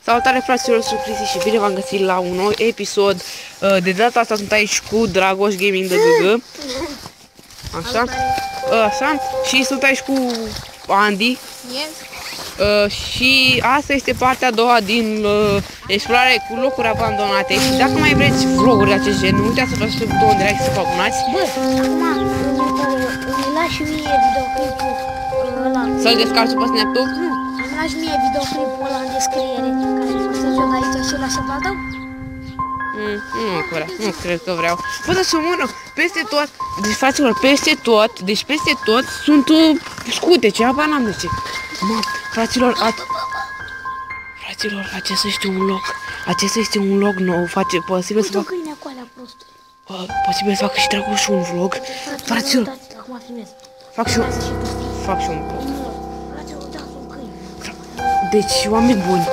Salutare fraților, sunt Cristi și bine v-am găsit la un nou episod. De data asta sunt aici cu Dragoș Gaming de GG. Așa. Așa. Și sunt aici cu Andy. Și asta este partea a doua din explorare cu locuri abandonate. Și dacă mai vreți vloguri de acest gen, nu uitați să faceți butonul de like și să vă abonați. Bă, acum îmi lași mie videoclipul ăla. Să-l descarci pe Snap-ul? Nu, îmi lași mie videoclipul ăla în descriere, care a fost eu de aici și lasă pe al tău? Nu cred că vreau. Bă, dar să mână peste tot. Deci, fraților, peste tot sunt scute, ce apa n-am de ce. Mă, fraților, acesta este un loc. Acesta este un loc nou. Face posibil să fac. Câine cu alea proste. Posibil să fac și Dragoș un vlog. Fraților, acum filmez. Fac și un vlog. Fraților, da, sunt câini. Deci, oameni buni,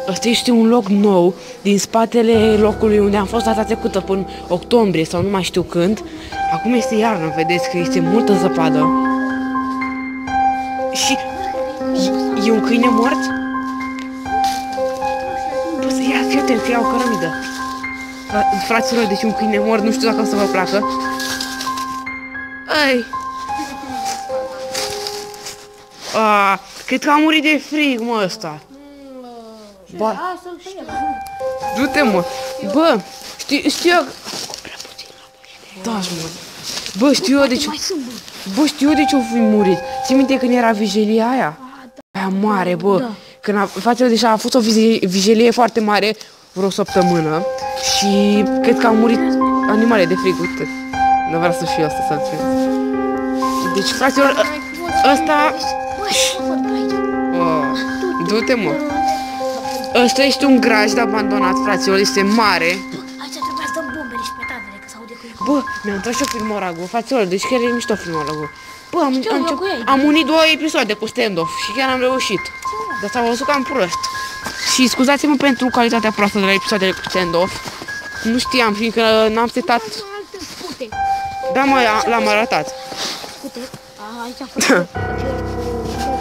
ăsta este un loc nou din spatele locului unde am fost data trecută până octombrie sau nu mai știu când. Acum este iarnă, vedeți că este multă zăpadă. Și e un câine mort? Bă, să ia, fii atent, că ia o cărămidă. Fraților, deci un câine mort, nu știu dacă o să vă placă. Ai. Cred că a murit de frig, mă, ăsta. Bă, du-te, mă. Bă, știu eu... Da, mă. Bă, știu eu de ce... Bă, știu eu de ce o fi murit. Ții minte când era vigilia aia? Aia mare, bă. Când față deja a fost o vigilie foarte mare, vreo săptămână. Și cred că au murit animale de frig, uite. Nu vreau să fiu asta, să-l filmez. Deci, fraților, ăsta... Du-te, mă. Ăsta este un grajd abandonat, fraților, este mare. Aici trebuia să dăm bombele și petarele, că s-aude cu el. Bă, mi-am tras și o filmoragul, fraților, deci chiar e mișto filmoragul. Bă, am unit 2 episoade cu stand-off și chiar am reușit. Dar s-a văzut cam prost. Și scuzați-mă pentru calitatea proastă de la episoadele cu stand-off. Nu știam, fiindcă n-am setat... Da, mă, l-am arătat. Aici a fost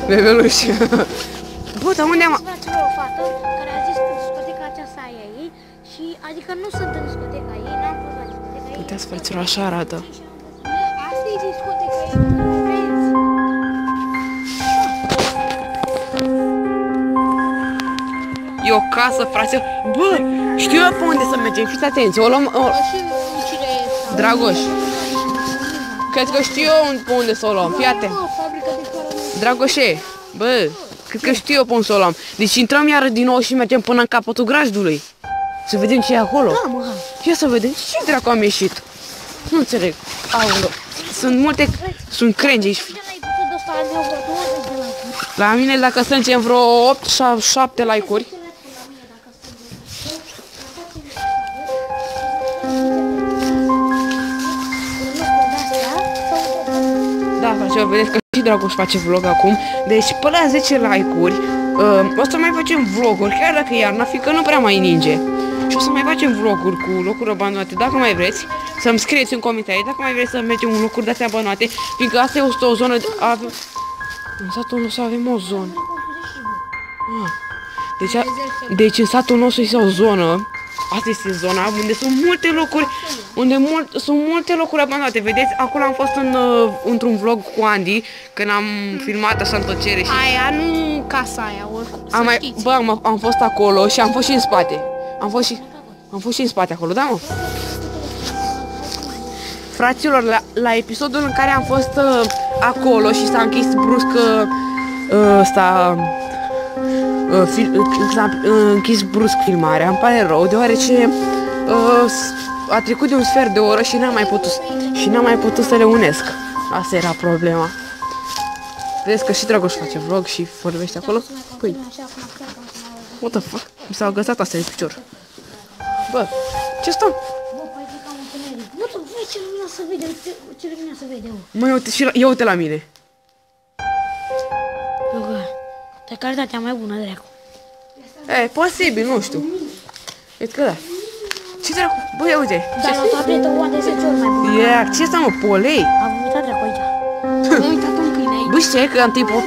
Bebeluș. Bă, dar unde am... o fată care a zis că discoteca aceasta e a ei și adică nu sunt în discoteca ei, n-am fost la discoteca ei. Uitați, fraților, așa arată. Asta e discoteca ei, nu vezi? E o casă, fraților. Bă, știu eu pe unde să mergem, fiți atenți, o luăm... Dragoș. Cred că știu eu pe unde să o luăm, fii atent. Dragoșe, bă, cred că știu eu pe unde să o luăm. Deci intrăm iară din nou și mergem până în capătul grajdului. Să vedem ce e acolo. Da, mă, ia să vedem ce dracu am ieșit. Nu înțeleg. Aoleu. Sunt multe, sunt crengi aici. La mine dacă strângem vreo 8 sau 7 like-uri. Da, frate, vedeți că și Dragoș face vlog acum. Deci până la 10 like-uri o să mai facem vloguri, chiar dacă e iarna, fiindcă nu prea mai ninge. Și o să mai facem vloguri cu locuri abandonate, dacă mai vreți. Să-mi scrieți în comentarii dacă mai vreți să mergem în locuri de-astea abandonate, fiindcă asta este o zonă... În satul nostru avem o zonă. Deci în satul nostru este o zonă. Asta este zona unde sunt multe locuri, sunt multe locuri abandonate. Vedeți, acolo am fost într-un vlog cu Andy, când am filmat așa în tăcere și... Aia, nu casa aia, oricum, am fost acolo și am fost și în spate. Am fost și în spate acolo, da, mă? Fraților, la episodul în care am fost acolo și s-a închis brusc s-a închis brusc filmarea, îmi pare rău, deoarece a trecut de un sfert de oră și n-am mai putut să reunesc. Asta era problema. Vedeți că și Dragoș face vlog și vorbește acolo? Păi, what the fuck? Mi s-au agățat astea de picior. Bă, ce stăm? Bă, păi zic că am întuneric. Bă, tu vezi ce lumina să vede, ce lumina să vede, mă. Mă, ia uite la mine. Bă, pe calitatea mai bună, dracu. E, posibil, nu știu. Uite că da. Ce dracu? Bă, ia uite. Dar la tabletă o de 10 ori mai bună. Ia, ce asta, mă, polei? Am uitat dracu aici. Am uitat un câine aici. Bă, știi că în timpul...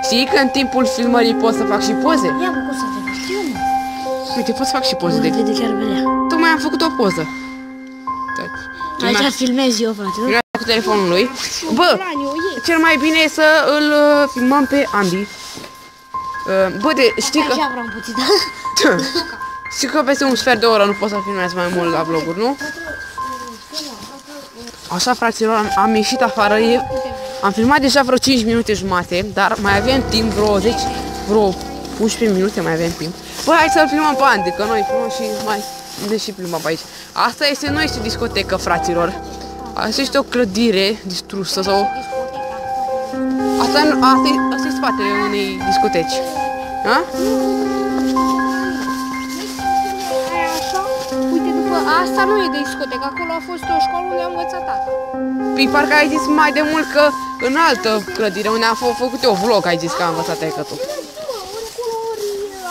Știi că în timpul filmării pot să fac și poze? Ia, bă, cum să vede, știu, mă. Uite, pot să fac și poze de... Vede chiar belea. Tocmai am făcut o poză. Aici filmez eu, frate. Filmează cu telefonul lui. Bă, cel mai bine e să îl filmăm pe Andy. Bă, știi că... Așa vreau puțin, da? Știi că peste un sfert de oră nu pot să filmez mai mult la vloguri, nu? Așa, fraților, am ieșit afară, am filmat deja vreo 5 minute jumate, dar mai avem timp, vreo 11 minute mai avem timp. Bă, hai să-l filmăm pe Andy, că noi filmăm și mai deși filmăm pe aici. Asta este, nu este discotecă, fraților. Asta este o clădire distrusă sau... Asta e spatele unei discoteci. Ha? Uite, după asta nu e de discotecă, acolo a fost o școală unde am învățat tata. Păi parcă ai zis mai de mult că în altă clădire unde am făcut eu vlog, ai zis că am învățat taică-tu.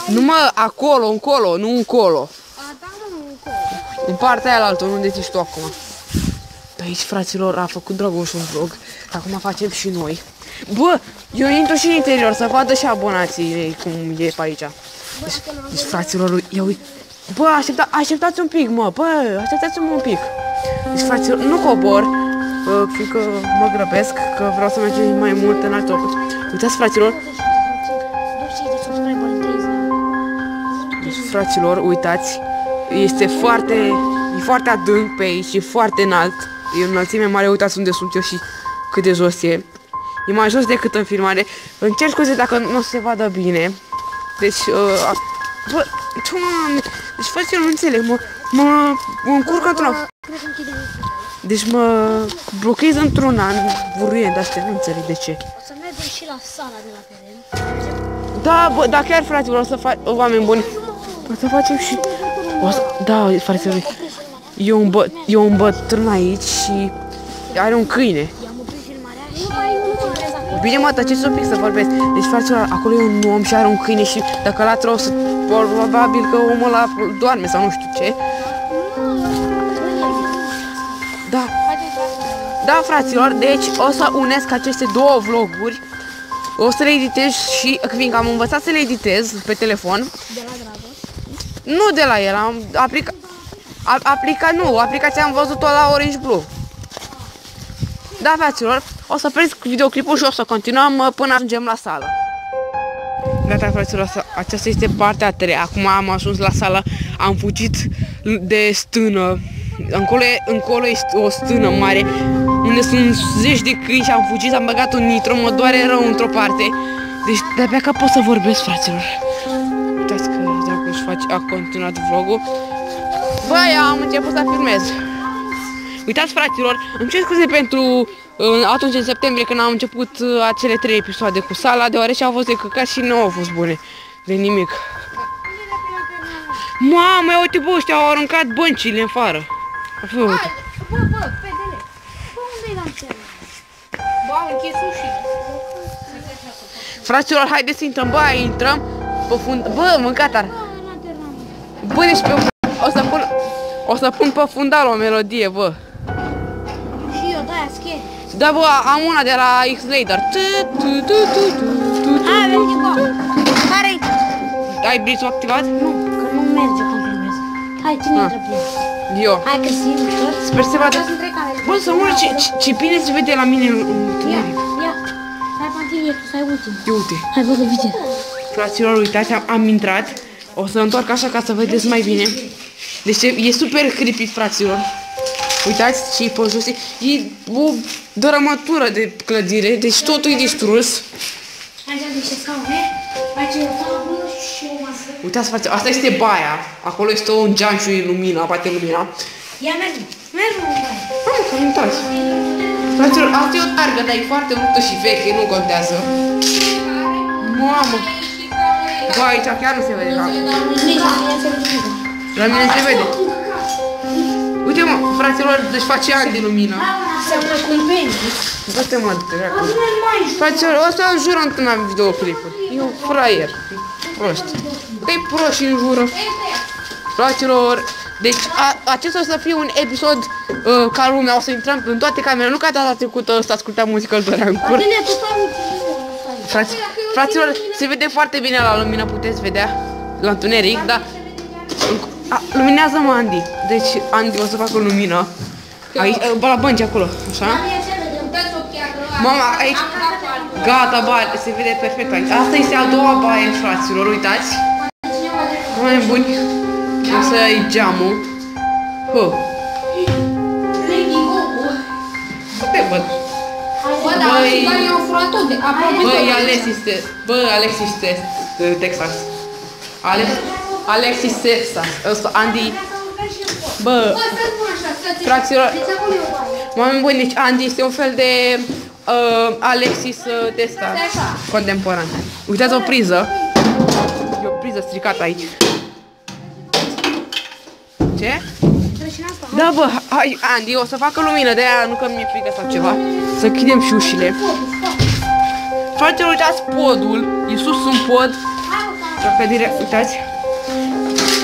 Nu mă, acolo, încolo, nu încolo. În partea aia altă, unde zici tu acum. De aici, fraților, a făcut Dragoș un vlog. Acum facem și noi. Bă, eu intru și în interior să vadă și abonații cum e pe aici. Deci fraților, ia uite. Bă, așteptați un pic, mă, bă, așteptați-mă un pic. Deci, fraților, nu cobor, fiindcă mă grăbesc, că vreau să mergem mai mult în alte locuri. Uitați, fraților. Deci, fraților, uitați, este foarte adânc pe aici, e foarte înalt. E o înălțime mare, uitați unde sunt eu și cât de jos e. E mai jos decât în filmare. Îmi cer scuze dacă nu o să se vadă bine. Deci, bă, deci fraților, nu înțeleg, mă încurc într-una. Deci mă blochez într-una, buruiend astea, nu înțeleg de ce. O să mergem și la sala de la teren. Da, bă, da, chiar, fraților, o să fac, oameni buni. O să facem și... Da, fraților, e un bătrân aici și are un câine. Bine, mă, tăceți un pic să vorbesc. Deci, fraților, acolo e un om și are un câine și dacă latră o să... Probabil că omul ăla doarme sau nu știu ce. Da. Da, fraților, deci o să unesc aceste două vloguri. O să le editez și, fiindcă am învățat să le editez pe telefon. De la Dragoș? Nu de la el, am aplicația am văzut-o la Orange Blue. Da, fraților, o să presc videoclipul și o să continuăm până ajungem la sală. Gata, fraților, aceasta este partea a treia. Acum am ajuns la sală, am fugit de stână. Încolo este o stână mare, unde sunt zeci de câini și am fugit, am băgat un nitro, mă doare rău într-o parte. Deci de-abia că pot să vorbesc, fraților. Uitați că Dragoș a continuat vlogul. Băi, am început să filmez. Uitați, fraților, îmi cer scuze pentru atunci în septembrie când am început acele 3 episoade cu sala, deoarece au fost de căcat și nu au fost bune. De nimic. Mamă, uite, bă, ăștia au aruncat băncile în fară. Bă, pedele. Bă, unde-i lanterna? Bă, au închis ușile. Fraților, haideți să intrăm, bă, intrăm pe fund... Bă, mâncatar. Bă, deci pe... O să pun pe fundal o melodie, bă. Și eu, de-aia scrie. Da, bă, am una de la X-Lader. Hai, vezi, bă. Care-i? Ai blitzul activat? Nu, că nu merge când filmez. Hai, cine intră prin? Eu. Hai că sim, ușor. Sper să vadă. Bă, să mă ce bine se vede la mine în întuneric. Ia, hai pantilie, tu să ai ultim. Ia uite. Hai, bă, că vite. Fraților, uitați, am intrat. O să întorc așa ca să vedeți mai bine. Deci e super creepy, fraților. Uitați ce e pe jos. E o dărâmătură de clădire, deci totul e distrus. Aici am niște scaune, aici e o tablă și o masă. Uitați, fraților, asta este baia. Acolo este un geam și lumina, bate lumina. Ia, mergem. Mergem, băi. Mamă, că intrați. Fraților, asta e o targă, dar e foarte ruptă și veche, nu contează. Mamă. Bă, aici chiar nu se vede. La mine se vede. Uite, mă, fraților, deci face ani de lumină. Seamănă cu un penis. Dă-te, mă, de dracu. Fraților, ăsta înjură într-una videoclipuri. E un fraier. Prost. Că-i prost și înjură. Fraților, deci acesta o să fie un episod ca lumea, o să intrăm în toate camerele, nu ca data trecută să ascultăm muzică, îl dorea în cur. Fraților, se vede foarte bine la lumină, puteți vedea, la întuneric, dar Luminează-mă, Andy. Deci, Andy o să facă lumină. Aici, la bănci acolo, așa. Mama, aici. Gata, baie, se vede perfect aici. Asta este a doua baie, fraților, uitați. Mai buni. O să-i geamul. Te văd. Băi, Alexis Texas. Alexis Texas. Ăsta, Andy. Bă, fraților. Oameni buni, deci Andy este un fel de Alexis Texas contemporan. Uitați o priză. E o priză stricată aici. Ce? Da, bă, hai, Andy, o să facă lumină, de-aia nu că mi-e frică sau ceva. Să închidem și ușile. Fraților, uitați podul. E sus un pod. Pe direct, uitați.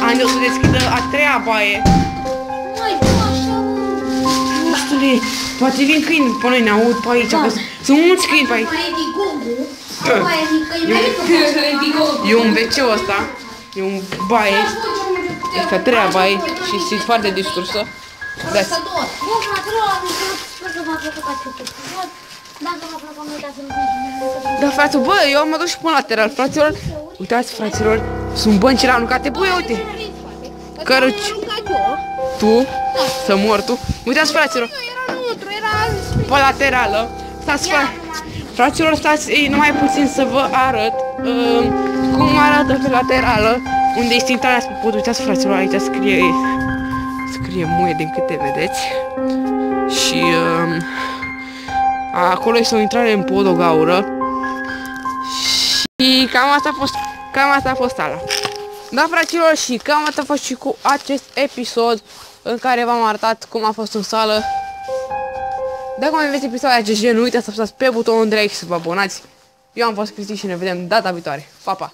Andy o să deschidă a treia baie. Ustule, poate vin câini pe noi, ne aud pe aici. Sunt mulți câini pe aici. E un WC ăsta. E un baie. Este a treia baie și este foarte distursă. Da, fraților, bă, eu mă duc și până lateral, fraților. Uitați, fraților, sunt băncile aruncate. Băi, uite. Căruci. Tu? Să mor tu. Uitați, fraților. Pe laterală. Stați, fraților, stați numai puțin să vă arăt cum arată pe laterală. Unde este intrarea spre pod. Uitați, fraților, aici scrie muie din câte vedeți. Și acolo este o intrare în pod, o gaură. Și cam asta a fost ala. Da, fraților, și cam asta a fost și cu acest episod în care v-am arătat cum a fost în sală. Dacă mai aveți episoade de acest gen, nu uitați să apăsați pe butonul de like și să vă abonați. Eu am fost Cristi și ne vedem data viitoare. Pa, pa!